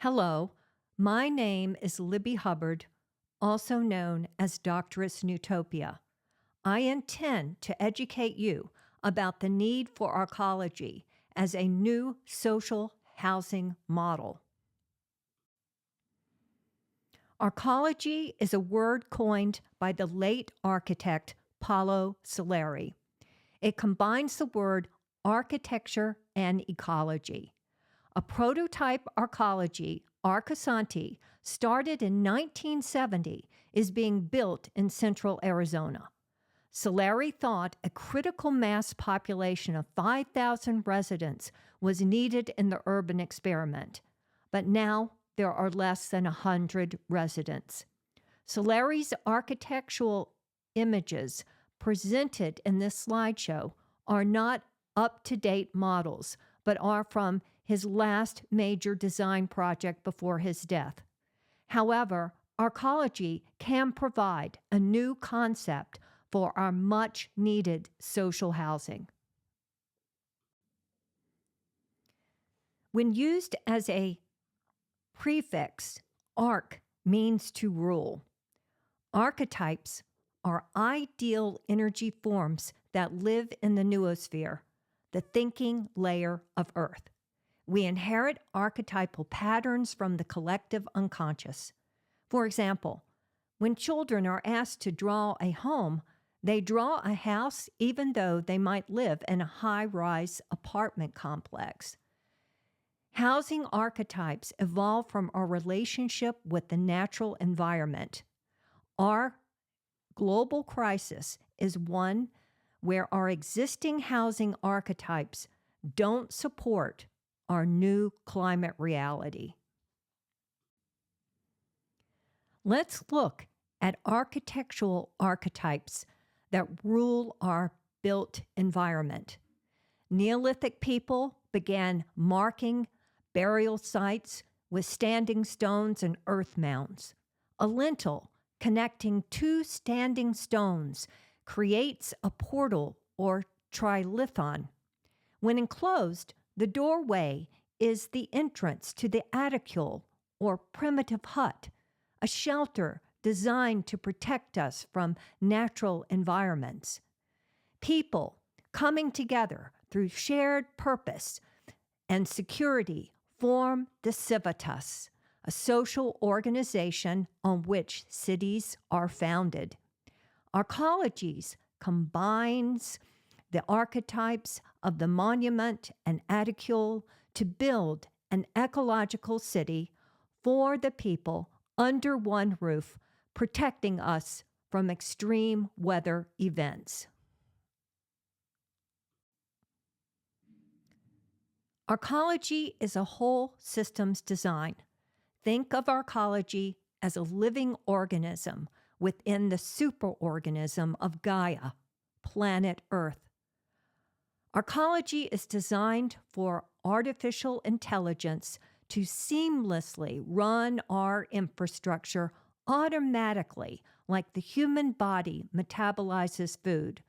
Hello, my name is Libby Hubbard, also known as Doctoress Newtopia. I intend to educate you about the need for arcology as a new social housing model. Arcology is a word coined by the late architect Paolo Soleri. It combines the word architecture and ecology. A prototype arcology, Arcosanti, started in 1970, is being built in central Arizona. Soleri thought a critical mass population of 5,000 residents was needed in the urban experiment, but now there are less than 100 residents. Soleri's architectural images presented in this slideshow are not up-to-date models, but are from his last major design project before his death. However, arcology can provide a new concept for our much-needed social housing. When used as a prefix, arc means to rule. Archetypes are ideal energy forms that live in the noosphere, the thinking layer of Earth. We inherit archetypal patterns from the collective unconscious. For example, when children are asked to draw a home, they draw a house even though they might live in a high-rise apartment complex. Housing archetypes evolve from our relationship with the natural environment. Our global crisis is one where our existing housing archetypes don't support our new climate reality. Let's look at architectural archetypes that rule our built environment. Neolithic people began marking burial sites with standing stones and earth mounds. A lintel connecting two standing stones creates a portal or trilithon. When enclosed, the doorway is the entrance to the aticule or primitive hut, a shelter designed to protect us from natural environments. People coming together through shared purpose and security form the civitas, a social organization on which cities are founded. Arcology combines the archetypes of the monument and aticule to build an ecological city for the people under one roof, protecting us from extreme weather events. Arcology is a whole systems design. Think of arcology as a living organism within the superorganism of Gaia, planet Earth. Arcology is designed for artificial intelligence to seamlessly run our infrastructure automatically, like the human body metabolizes food.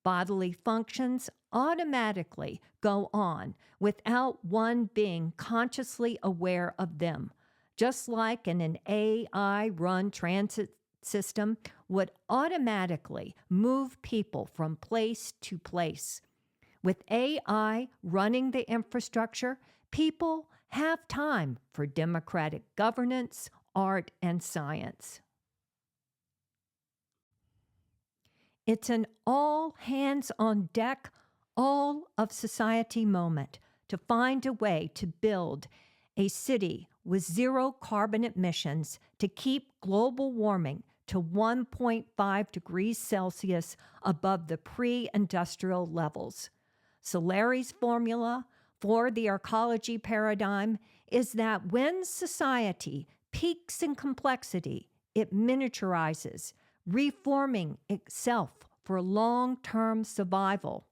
Bodily functions automatically go on without one being consciously aware of them, just like in an AI-run transit system would automatically move people from place to place. With AI running the infrastructure, people have time for democratic governance, art, and science. It's an all-hands-on-deck, all-of-society moment to find a way to build a city with zero carbon emissions to keep global warming to 1.5 degrees Celsius above the pre-industrial levels. Soleri's formula for the arcology paradigm is that when society peaks in complexity, it miniaturizes, reforming itself for long-term survival.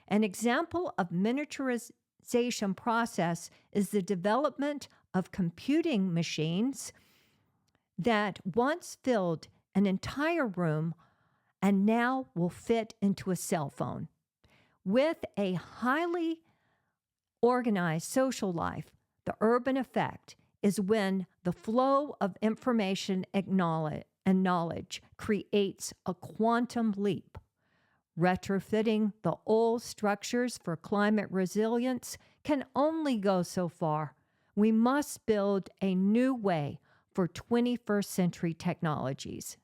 An example of miniaturization process is the development of computing machines that once filled an entire room and now will fit into a cell phone. With a highly organized social life, the urban effect is when the flow of information and knowledge creates a quantum leap. Retrofitting the old structures for climate resilience can only go so far. We must build a new way for 21st century technologies.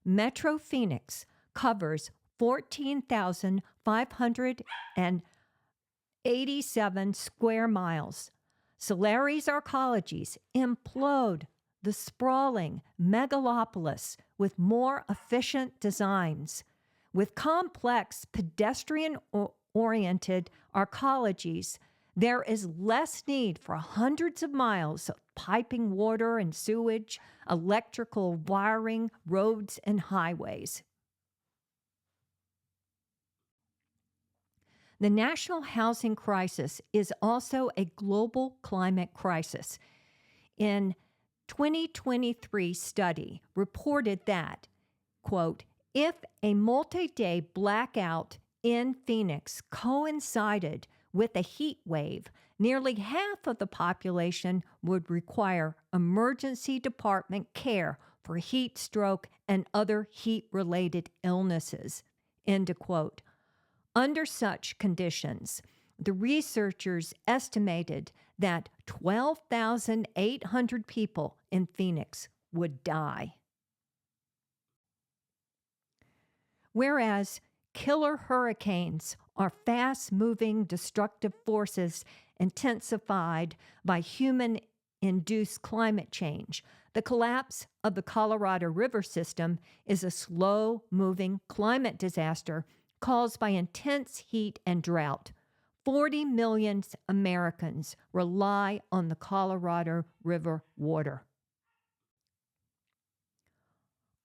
Metro Phoenix covers 14,587 square miles. Solari's Arcologies implode the sprawling megalopolis with more efficient designs. With complex pedestrian-oriented arcologies, there is less need for hundreds of miles of piping water and sewage, electrical wiring, roads, and highways. The national housing crisis is also a global climate crisis. In 2023 study reported that, quote, if a multi-day blackout in Phoenix coincided with a heat wave, nearly half of the population would require emergency department care for heat stroke and other heat-related illnesses, end of quote. Under such conditions, the researchers estimated that 12,800 people in Phoenix would die. Whereas killer hurricanes are fast-moving destructive forces intensified by human-induced climate change, the collapse of the Colorado River system is a slow-moving climate disaster caused by intense heat and drought. 40 million Americans rely on the Colorado River water.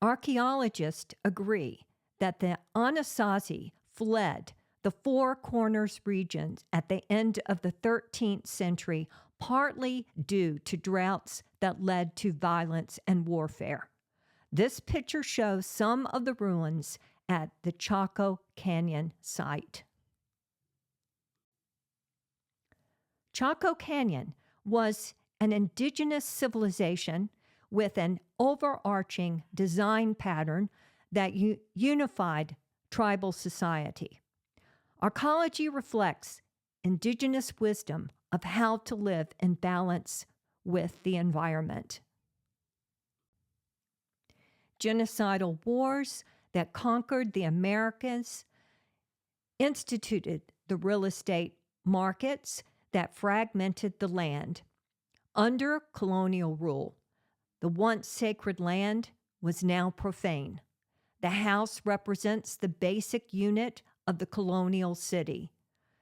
Archaeologists agree that the Anasazi fled the Four Corners regions at the end of the 13th century, partly due to droughts that led to violence and warfare. This picture shows some of the ruins at the Chaco Canyon site. Chaco Canyon was an indigenous civilization with an overarching design pattern that unified tribal society. Arcology reflects indigenous wisdom of how to live in balance with the environment. Genocidal wars that conquered the Americas instituted the real estate markets that fragmented the land. Under colonial rule, the once sacred land was now profane. The house represents the basic unit of the colonial city.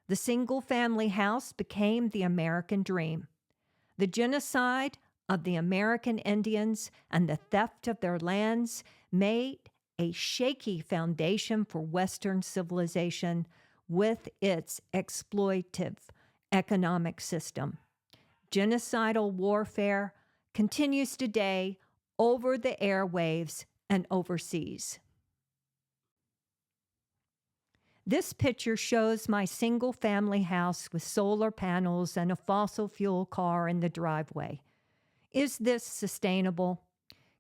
The single-family house became the American dream. The genocide of the American Indians and the theft of their lands made a shaky foundation for Western civilization with its exploitive economic system. Genocidal warfare continues today over the airwaves and overseas. This picture shows my single-family house with solar panels and a fossil fuel car in the driveway. Is this sustainable?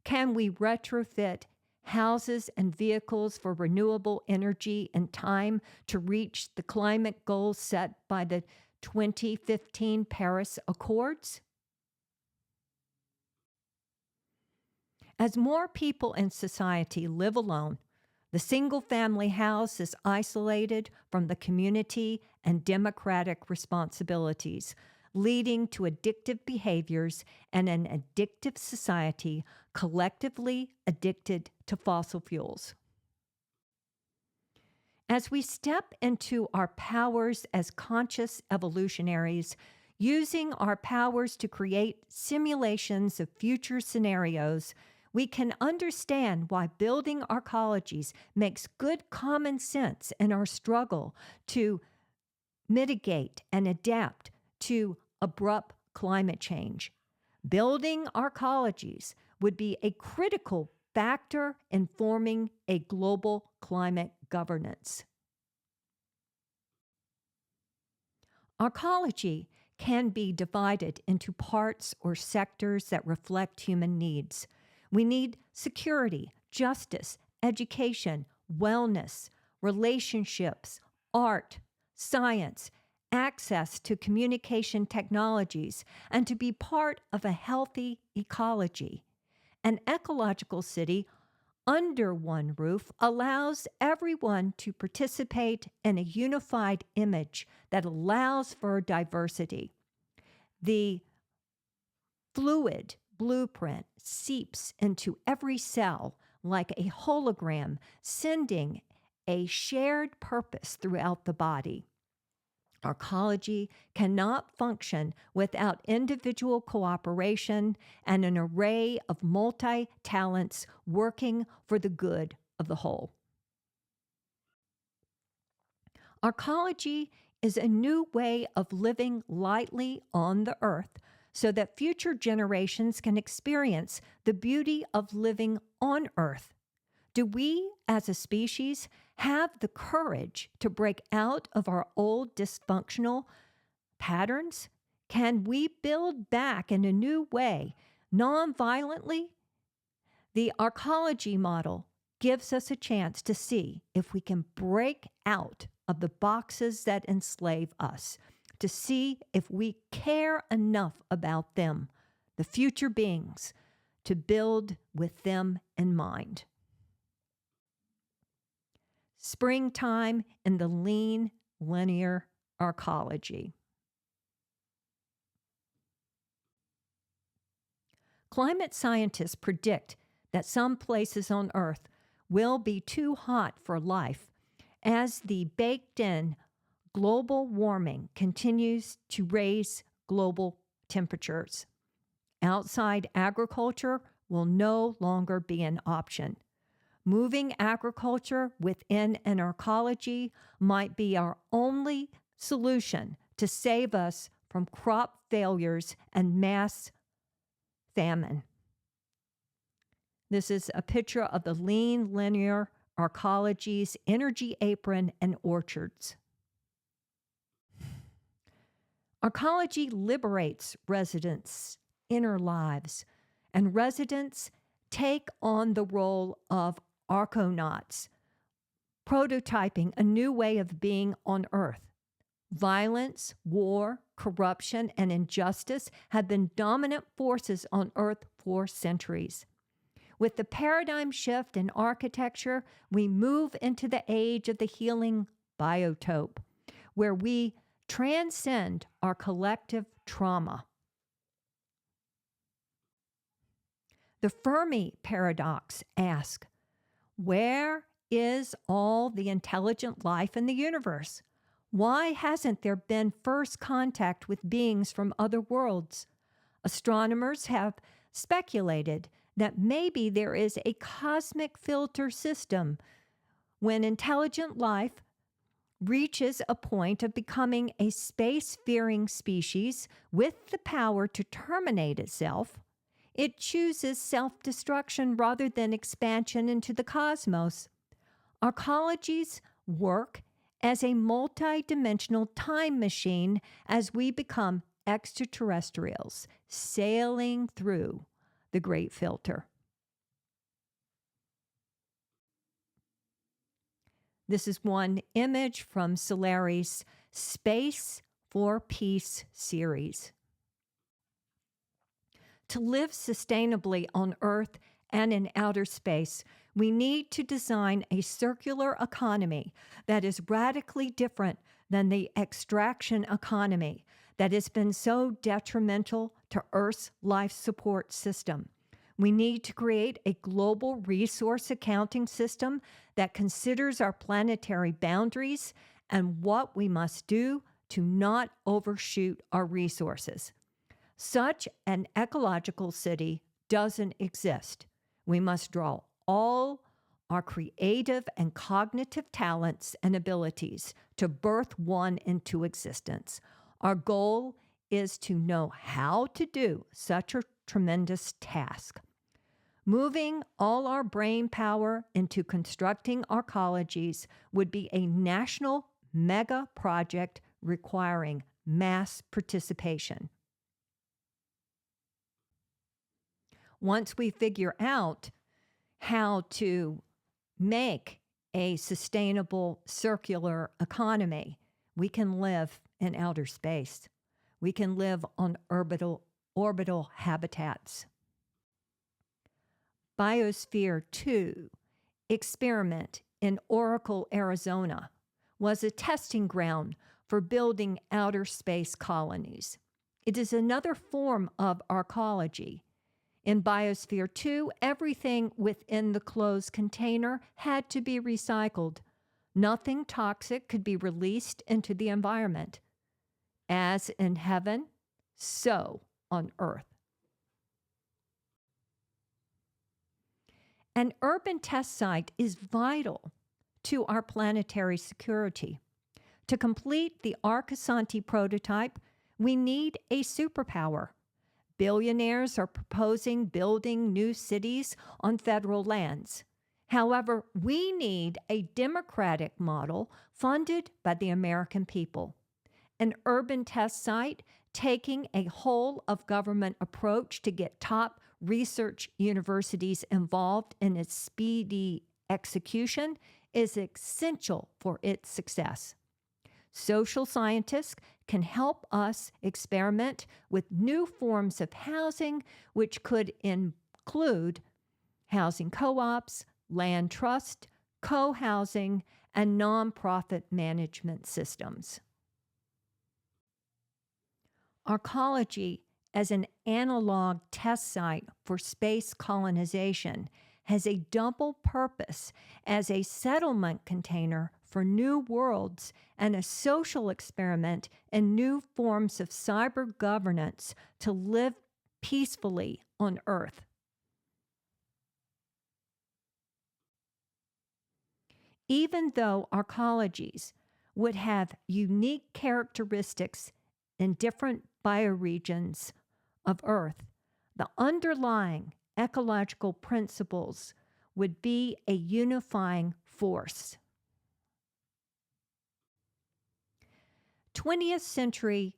Can we retrofit houses and vehicles for renewable energy in time to reach the climate goals set by the 2015 Paris Accords? As more people in society live alone, the single-family house is isolated from the community and democratic responsibilities, leading to addictive behaviors and an addictive society collectively addicted to fossil fuels. As we step into our powers as conscious evolutionaries, using our powers to create simulations of future scenarios, we can understand why building arcologies makes good common sense in our struggle to mitigate and adapt to abrupt climate change. Building arcologies would be a critical factor in forming a global climate governance. Arcology can be divided into parts or sectors that reflect human needs. We need security, justice, education, wellness, relationships, art, science, access to communication technologies, and to be part of a healthy ecology. An ecological city under one roof allows everyone to participate in a unified image that allows for diversity. The fluid blueprint seeps into every cell like a hologram, sending a shared purpose throughout the body. Arcology cannot function without individual cooperation and an array of multi-talents working for the good of the whole. Arcology is a new way of living lightly on the earth so that future generations can experience the beauty of living on earth. Do we, as a species, have the courage to break out of our old dysfunctional patterns? Can we build back in a new way, non-violently? The Arcology model gives us a chance to see if we can break out of the boxes that enslave us, to see if we care enough about them, the future beings, to build with them in mind. Springtime in the lean linear arcology. Climate scientists predict that some places on Earth will be too hot for life as the baked-in global warming continues to raise global temperatures. Outside agriculture will no longer be an option. Moving agriculture within an arcology might be our only solution to save us from crop failures and mass famine. This is a picture of the lean linear arcology's energy apron and orchards. Arcology liberates residents' inner lives, and residents take on the role of arconauts, prototyping a new way of being on Earth. Violence, war, corruption, and injustice have been dominant forces on Earth for centuries. With the paradigm shift in architecture, we move into the age of the healing biotope, where we transcend our collective trauma. The Fermi paradox asks, where is all the intelligent life in the universe? Why hasn't there been first contact with beings from other worlds? Astronomers have speculated that maybe there is a cosmic filter system when intelligent life reaches a point of becoming a space-faring species with the power to terminate itself. It chooses self-destruction rather than expansion into the cosmos. Arcologies work as a multi-dimensional time machine as we become extraterrestrials sailing through the Great Filter. This is one image from Solari's Space for Peace series. To live sustainably on Earth and in outer space, we need to design a circular economy that is radically different than the extraction economy that has been so detrimental to Earth's life support system. We need to create a global resource accounting system that considers our planetary boundaries and what we must do to not overshoot our resources. Such an ecological city doesn't exist. We must draw all our creative and cognitive talents and abilities to birth one into existence. Our goal is to know how to do such a tremendous task. Moving all our brain power into constructing arcologies would be a national mega project requiring mass participation. Once we figure out how to make a sustainable circular economy, we can live in outer space. We can live on orbital habitats. Biosphere 2 experiment in Oracle, Arizona, was a testing ground for building outer space colonies. It is another form of arcology. In Biosphere 2, everything within the closed container had to be recycled. Nothing toxic could be released into the environment. As in heaven, so on earth. An urban test site is vital to our planetary security. To complete the Arcology prototype, we need a superpower. Billionaires are proposing building new cities on federal lands. However, we need a democratic model funded by the American people. An urban test site taking a whole of government approach to get top research universities involved in its speedy execution is essential for its success. Social scientists can help us experiment with new forms of housing, which could include housing co-ops, land trust, co-housing, and nonprofit management systems. Arcology, as an analog test site for space colonization, has a double purpose as a settlement container for new worlds and a social experiment in new forms of cyber governance to live peacefully on Earth. Even though arcologies would have unique characteristics in different bioregions of Earth, the underlying ecological principles would be a unifying force. 20th century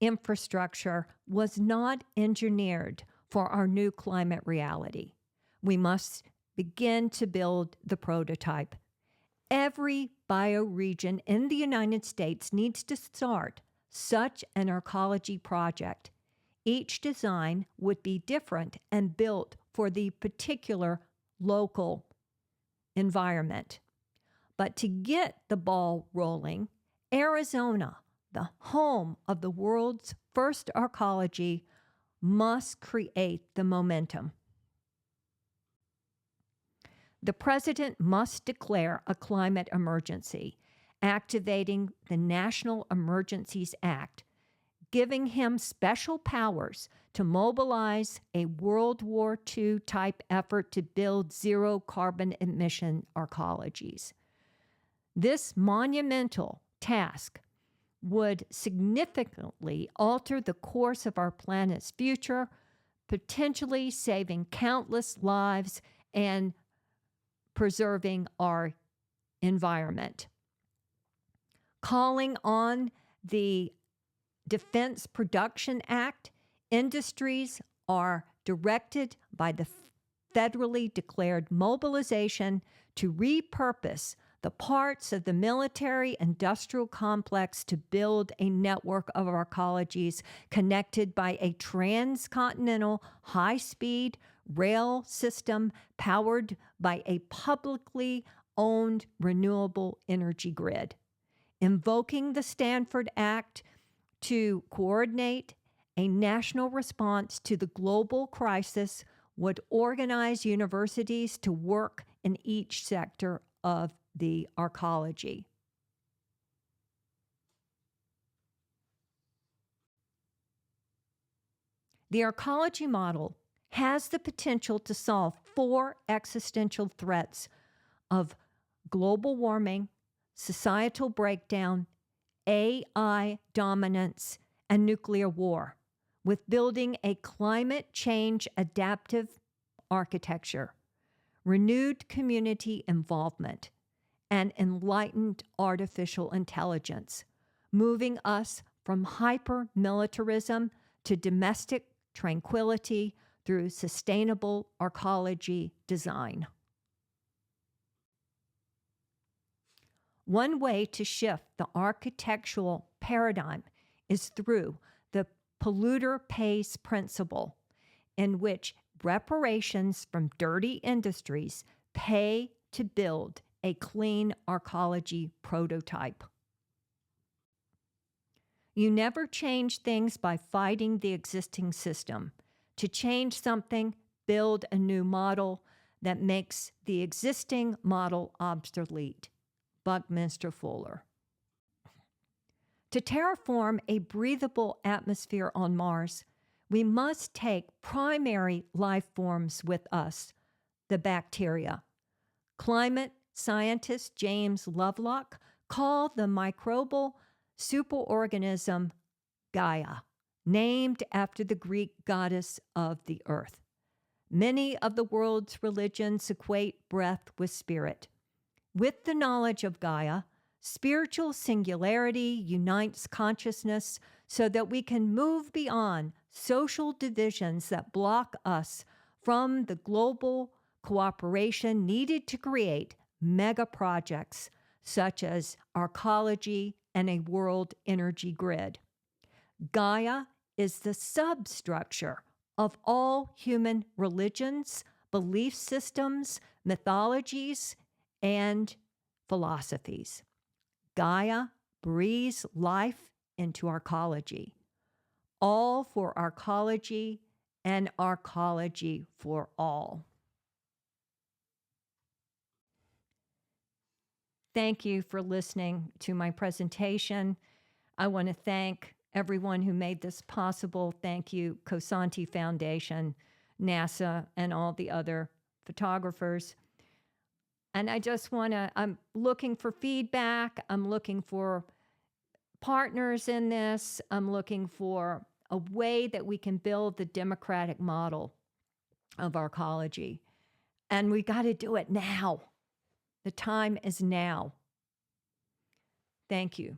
infrastructure was not engineered for our new climate reality. We must begin to build the prototype. Every bioregion in the United States needs to start such an arcology project. Each design would be different and built for the particular local environment. But to get the ball rolling, Arizona, the home of the world's first arcology, must create the momentum. The president must declare a climate emergency, activating the National Emergencies Act, giving him special powers to mobilize a World War II type effort to build zero carbon emission arcologies. This monumental task would significantly alter the course of our planet's future, potentially saving countless lives and preserving our environment. Calling on the Defense Production Act, industries are directed by the federally declared mobilization to repurpose the parts of the military-industrial complex to build a network of arcologies connected by a transcontinental high-speed rail system powered by a publicly owned renewable energy grid. Invoking the Stanford Act to coordinate a national response to the global crisis would organize universities to work in each sector of the arcology. The arcology model has the potential to solve 4 existential threats of global warming, societal breakdown, AI dominance, and nuclear war, with building a climate change adaptive architecture, renewed community involvement, and enlightened artificial intelligence, moving us from hyper-militarism to domestic tranquility through sustainable arcology design. One way to shift the architectural paradigm is through the polluter pays principle, in which reparations from dirty industries pay to build a clean arcology prototype. You never change things by fighting the existing system. To change something, build a new model that makes the existing model obsolete. Buckminster Fuller. To terraform a breathable atmosphere on Mars, we must take primary life forms with us, the bacteria. Climate scientist James Lovelock called the microbial superorganism Gaia, named after the Greek goddess of the earth. Many of the world's religions equate breath with spirit. With the knowledge of Gaia, spiritual singularity unites consciousness so that we can move beyond social divisions that block us from the global cooperation needed to create mega projects such as Arcology and a world energy grid. Gaia is the substructure of all human religions, belief systems, mythologies, and philosophies. Gaia breathes life into arcology, all for arcology and arcology for all. Thank you for listening to my presentation. I want to thank everyone who made this possible. Thank you, Cosanti Foundation, NASA, and all the other photographers. And I just want to, I'm looking for feedback. I'm looking for partners in this. I'm looking for a way that we can build the democratic model of arcology. And we got to do it now. The time is now. Thank you.